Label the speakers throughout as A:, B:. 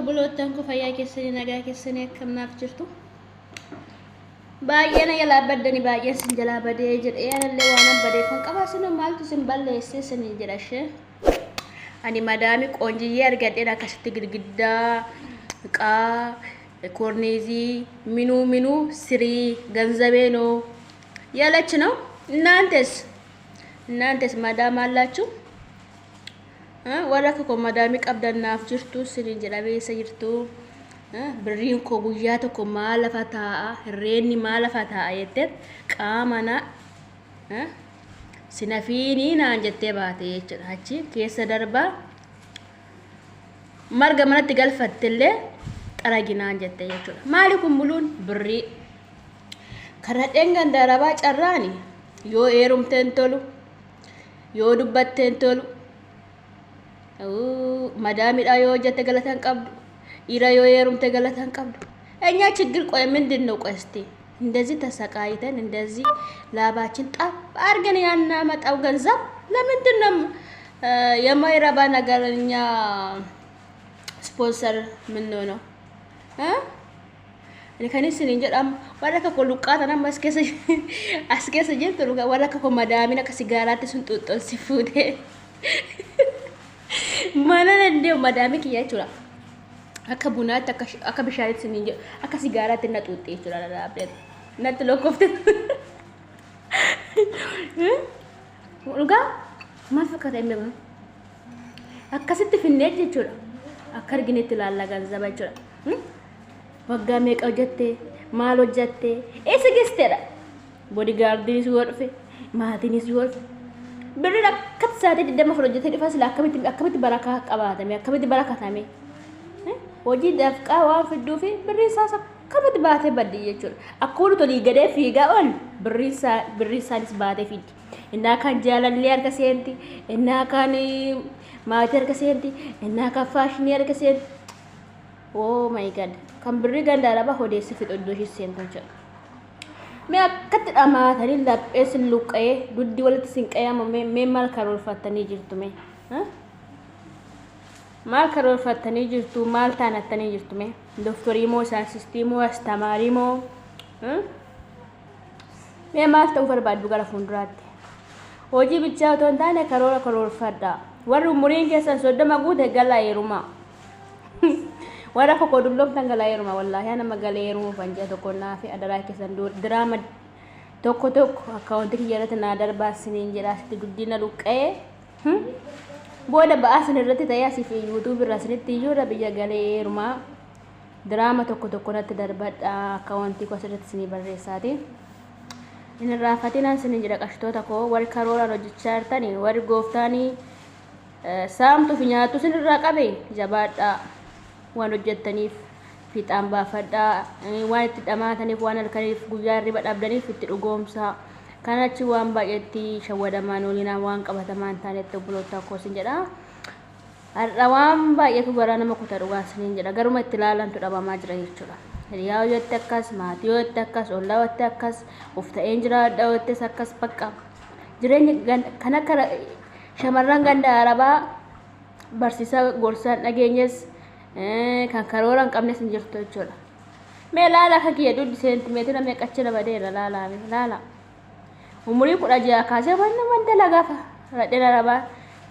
A: buloottan ku fayyaa keessanii nagaa keessanii akkanaaf jirtu. Baay'een yaalaa baddanii baay'een sin jalaa badee jedhee yaalallee waan badee kan qabaasin maaltu sin balleessee sin jedhashee. Ani madaami qoonjiyyee argadheen akkasitti girgiddaa qaa korneezii minuu sirii ganzabeeno ያለች ነው እናንተስ ማዳም አላችሁ ወራከ ኮ ማዳሚ ቀብደናፍ ጅርቱ ስሪን ጀላቤ ሰይርቱ ብሪን ኮ ጉያ ተኮ ማለፋታ ሬኒ ማለፋታ አየተት ቃማና ሲናፊኒ ናንጀቴ ባቴ ጭራቺ ከሰ ደርባ ማርገመነት ገልፈትለ ጠራጊና አንጀቴ ይቹ ማሊኩም ሙሉን ብሪ ከረደንገን ደረባ ጨራኒ ዮ ኤሩምቴን ቶሉ ዮ ዱበቴን ቶሉ ማዳሚዳ ዮ ጀተ ገለታን ቀብዱ ኢራ ዮ ኤሩምቴ ገለታን ቀብዱ እኛ ችግር ቆይ ምንድነው? ቆይ እስቲ እንደዚህ ተሰቃይተን እንደዚህ ላባችን ጣብ አርገን ያናመጣው ገንዘብ ለምንድነው የማይረባ ነገር እኛ ስፖንሰር ምን ነው Kan sini jedham warra ka luqqata nama as keessa jirtu warra ka madaamina ka sigaaraatti sun xuuxxoon si fuudhee mana dandee madaami kiyya jechuudha akka bunaatti akka bishaanitti siniin jedhu akka sigaaraatti na xuuxxee jechuudha dhaabdeetu natti lokkoofte dhugaa maal fakkaata inni kun akkasitti finnee jechuudha akka arginetti ilaalla ganzaba jechuudha waggaa meeqa hojjette maal hojjette eessa geesseedha bodyguardinis yoo dhufe maatiinis yoo dhufe birri akkatti sa'aatii 20 hojjete dhufa sila akkamitti barakaa qabaatame akkamitti barakatame hojii dafqaa waan fidduu fi birri isaas akkamitti baatee baddi jechuudha akka tolii gadee fiigaa ool birri isaanis baatee fiddi innaa kan jaalallee harka seenti innaa kan maatii harka seenti innaa kan faashinii harka seenti oh my god kan birri gandaaraba hodeessi fixoddoshi seentan jedha me akkatti dhamaatanii laphee sin luqqee duddi walitti sin qayamame me maal karoorfattanii jirtu me maal karoorfattanii jirtu maal taanattanii jirtu me doktorii moo saayintistii moo astamaarii moo me maal ta'uu barbaaddu gara fuulduraatti hojii bichaa otoo hin taane karoorfadhaa warri umuriin keessan 30 guute galaa heerumaa warra ko dullom tangalaayiruma wallahi ana magaleeru fanja tokko naafi adaraa keessan drama tokko account kiyyarata na darbaa siniin jedhaasti guddina luqqee booda ba'asin irratti tayaasi fi youtube irra sinitti iyyuu biyya galeeruma drama tokko natti darbadha account ko asirratti sinii barreessaati in raafatinaan siniin jedha qashtoota ko warri karooraan hojjechaa jirtanii warri gooftaanii saamtu fi nyaatu sinirraa qabe jabaadha waan hojjettaniif fiixaan baafadhaa waan itti dhamaataniif waan halkaniif guyyaa riba dhabdaniif itti dhugoomsaa kanachi waan baay'eetti shawwadamaan olina waan qabatamaan taanetti buloota koosin jedha har'a waan baay'eetu garaa nama kutaa dhugaa siniin jedha garuma itti ilaalantu dhabamaa jira jechuudha hiriyaa hojjette akkas maatii hojjette akkas ollaa hojjette akkas of ta'een jiraadha hojjettes akkas bakka jireenya kan akka shamarran ganda arabaa barsiisaa gorsaan dhageenyes kan karooran qabnes hin jirtu jechuudha me laala ka kiyya duddi seentimeetira meeqachina badeera laala umurii 16 kaasee wanna wanda lagafa radena raba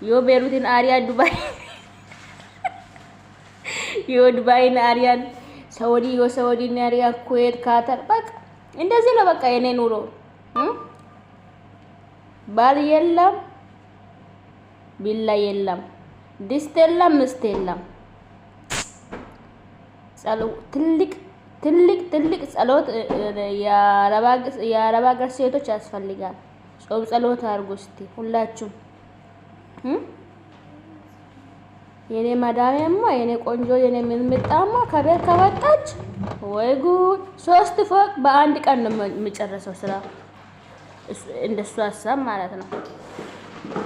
A: yoo beerutin aariyaa dubai yoo dubai na aariyaan saudi na aariyaan kuwait qatar በቃ እንደዚህ ነው በቃ የኔ ኑሮ ባል የለም ቢላ የለም ድስት የለም ምስት የለም ትልቅ ጸሎት የአረባ ሀገር ሴቶች ያስፈልጋል ጾም ጸሎት አድርጉ እስቲ ሁላችሁም የኔ ማዳሚያማ የኔ ቆንጆ የኔ ምጥምጣማ ከቤት ከወጣች ወይ ጉድ 3 ፎቅ በአንድ ቀን ነው የሚጨርሰው ስራ እንደሱ ሀሳብ ማለት ነው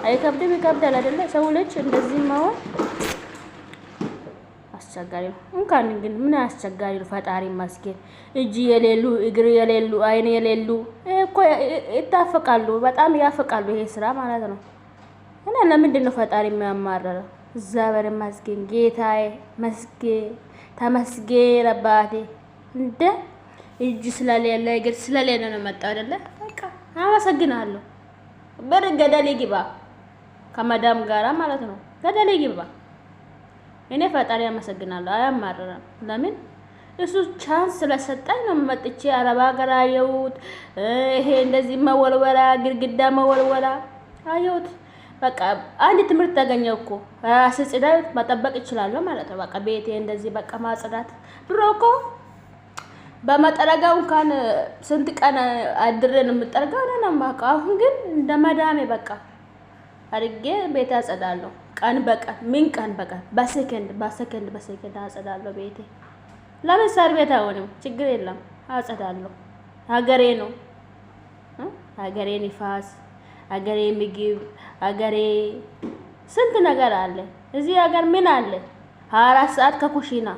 A: አይከብድም ይከብዳል አይደለ ሰው ልጅ እንደዚህ ማወቅ አስቸጋሪ ነው እንኳን ግን ምን አስቸጋሪ ነው ፈጣሪ ማስገን እጅ የሌሉ እግር የሌሉ አይን የሌሉ እኮ ይታፈቃሉ በጣም ያፈቃሉ ይሄ ስራ ማለት ነው እና ለምንድን ነው ፈጣሪ የሚያማረረው እግዚአብሔር ማስገን ጌታዬ መስገን ተመስገን አባቴ። እንደ እጅ ስለሌለ እግር ስለሌለ ነው መጣው አይደለ? በቃ አመሰግናለሁ። ብር ገደል ይግባ ከመዳም ጋራ ማለት ነው። ገደል ይግባ። እኔ ፈጣሪ አመሰግናለሁ። አያማርርም። ለምን እሱ ቻንስ ስለሰጠኝ ነው መጥቼ አረባ ሀገር አየሁት። ይሄ እንደዚህ መወልወላ ግድግዳ መወልወላ አየሁት። በቃ አንድ ትምህርት ተገኘው እኮ ራስ ጽዳት መጠበቅ ይችላል ማለት ነው። በቃ ቤቴ እንደዚህ በቃ ማጽዳት። ድሮ እኮ በመጠረጋው እንኳን ስንት ቀን አድሬ ነው የምጠርገው ነው የማውቀው። አሁን ግን እንደ መዳሜ በቃ አድርጌ ቤት አጸዳለሁ። ቀን በቀን ምን ቀን በቀን በሰከንድ አጸዳለሁ ቤቴ። ለምን ሳር ቤት አይሆንም? ችግር የለም አጸዳለሁ። ሀገሬ ነው። ሀገሬ ንፋስ፣ ሀገሬ ምግብ፣ ሀገሬ ስንት ነገር አለ። እዚህ ሀገር ምን አለ? 24 ሰዓት ከኩሽና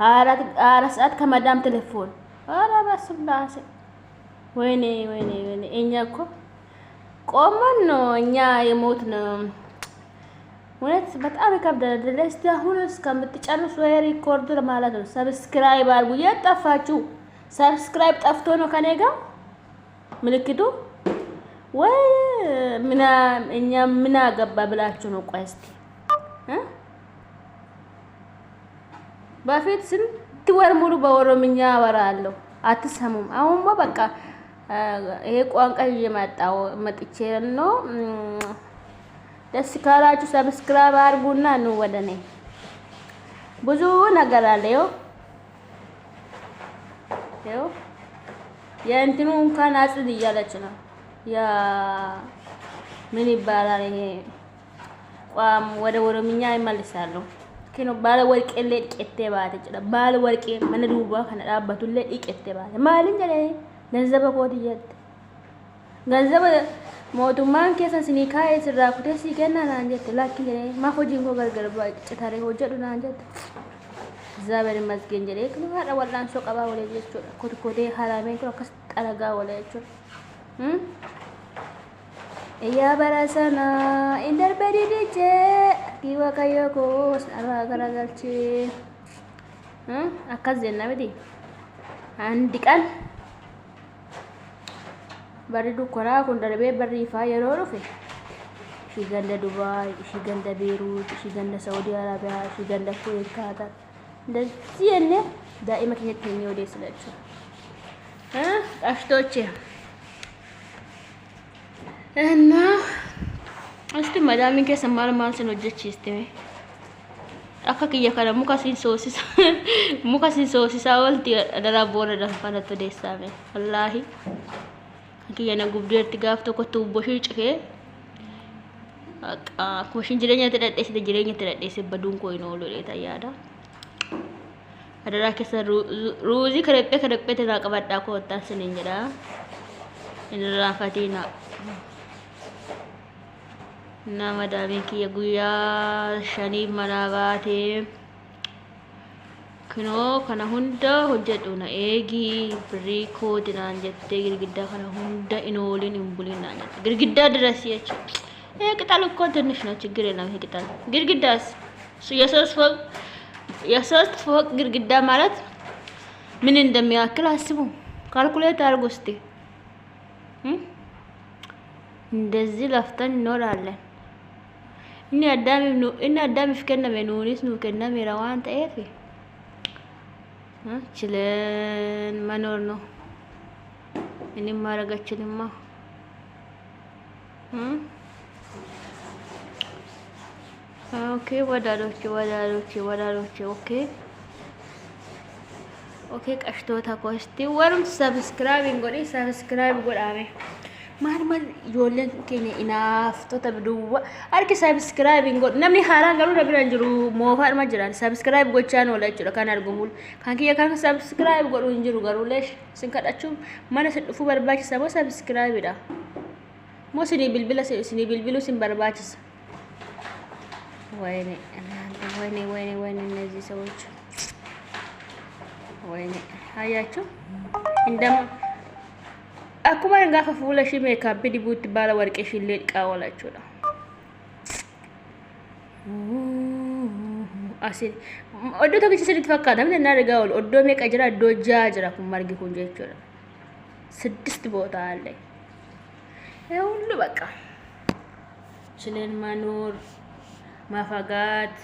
A: 24 ሰዓት ከመዳም ቴሌፎን። ኧረ በስላሴ ወይኔ ወይኔ ወይኔ። እኛ እኮ ቆመን ነው እኛ የሞት ነው። እውነት በጣም ይከብዳል። እስቲ አሁን እስከምትጨርሱ ሪኮርድ ማለት ነው። ሰብስክራይብ አድርጉ። የት ጠፋችሁ? ሰብስክራይብ ጠፍቶ ነው ከኔ ጋር ምልክቱ ወይ እኛ ምን አገባ ብላችሁ ነው? ቆይ እስቲ በፊት ስንት ወር ሙሉ በኦሮምኛ አወራለሁ አትሰሙም። አሁን በቃ ይሄ ቋንቋ እየመጣው መጥቼ ነው። ደስ ካላችሁ ሰብስክራይብ አድርጉና ነው ወደኔ። ብዙ ነገር አለ። ይኸው የእንትኑ እንኳን አጽድ እያለች ነው። ያ ምን ይባላል ይሄ ቋም ወደ ኦሮምኛ ይመልሳሉ። ከኖ ባለ ወርቄ ለቄቴ ባተ ይችላ ባለ ወርቄ ምን ዱባ ከነዳበቱ ለቄቴ ባተ ማልን ገለ ገንዘብ ኮትየት ገንዘብ ሞቱማን keessa sinii kaa'ee sirraa kutee sii kennaa naan jette. Lakki jedhee maaf hojiin koo gargar citaree hojjedhu naan jette. Zabari masgeen jedhee kun haadha wal'aansoo qabaa walee jechuudha. Kotkotee harameen kun akkas xalagaa walee jechuudha. Iyyaa bara sana indarbee didijee kiiwa kayyoo koo sarara garagalchee akkas jenna miti. Andi qan bari dukkanaa kun darbee barriifaa yeroo dhufe ishii ganda Dubaay, ishii ganda Beeruut, ishii ganda Saudi Arabiyaa, ishii ganda Kuwait, Kaatar እንደዚህ የኔ ዳኢማ ከየት ነው ወደ ስለችው አሽቶቼ እና እስቲ ማዳሚን ከሰማል ማለት ነው ጀች እስቲ akakiyya kana muka sin soosisa walti daraboona danfanatto deessame wallahi akiyya na gubdeerti gaaf tokko tuubbo shiicifee akkuma shin jireenya tadhadheessite jireenya tadhadheesse baduun koo hin oolu dheeta yaada adaraa keessa ruuzii kadhaphee tanaa qabadhaa koottaan siniin jedha hin irraanfatina nama daamiin kiyya guyyaa shaniif manaa baatee kunoo kana hunda hojjedhu na eegii birrii kooti naan jettee girgiddaa kana hunda hin oolin hin bulin naan jette girgiddaa ድረስ ቅጠል እኮ ትንሽ ነው ችግር የለም ይሄ ቅጠል ግድግዳስ የሶስት ፎቅ ግድግዳ ማለት ምን እንደሚያክል አስቡ ካልኩሌት አድርጉ እስቲ እንደዚህ ለፍተን እንኖራለን inni addaamiif kenname nuunis nuu kennameera waan ta'eef chileen manoor no inni maaragachin imma okay wadaalochi okay qashtoota kosti warum subscribing godhi subscribe godhame maal ijoolleen keenya inaaf tota duwwa harki subscribing god namni haaraan garuu dabira jiru moofaadhuma jiran subscribe gochaan oola jechuudha kan argumul kan kiyya kan subscribe godhu hin jiru garuu leesh sin kadhachuu mana sin dhufuu barbaachisa moo subscribe dha moo sinii bilbilu sin barbaachisa ወይኔ እነዚህ ሰዎች ወይኔ አያችሁ እንደም akkuma gaafa fuula ishee meekaap dibuutti baala warqee ishee qaawalachuudha Asii oddoo tokkichi sirriitti fakkaata miti innaa argaa oolu oddoo meeqa jira iddoo ja'a jira kun margi kun jechuudha. 6 ቦታ አለ። ይሄ ሁሉ በቃ ችለን መኖር ማፋጋት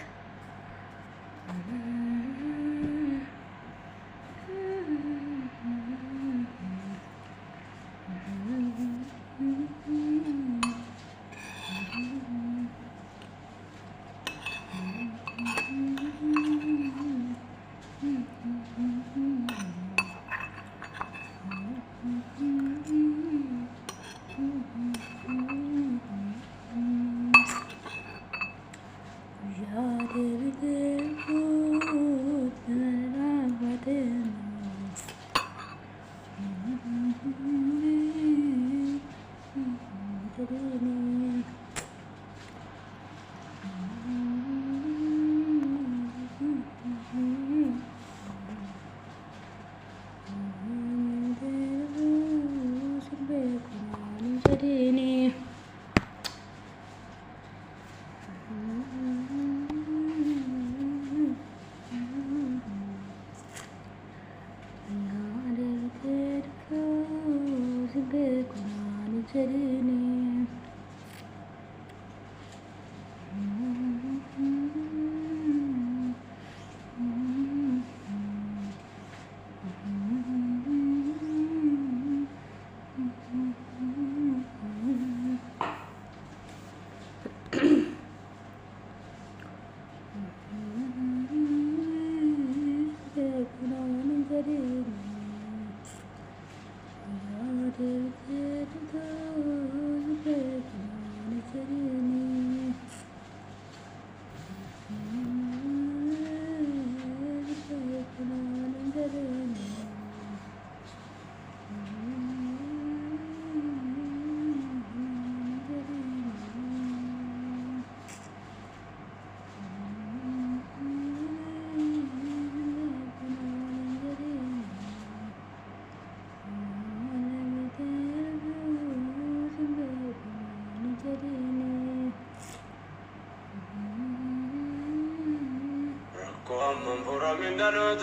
B: Come on, for a minute.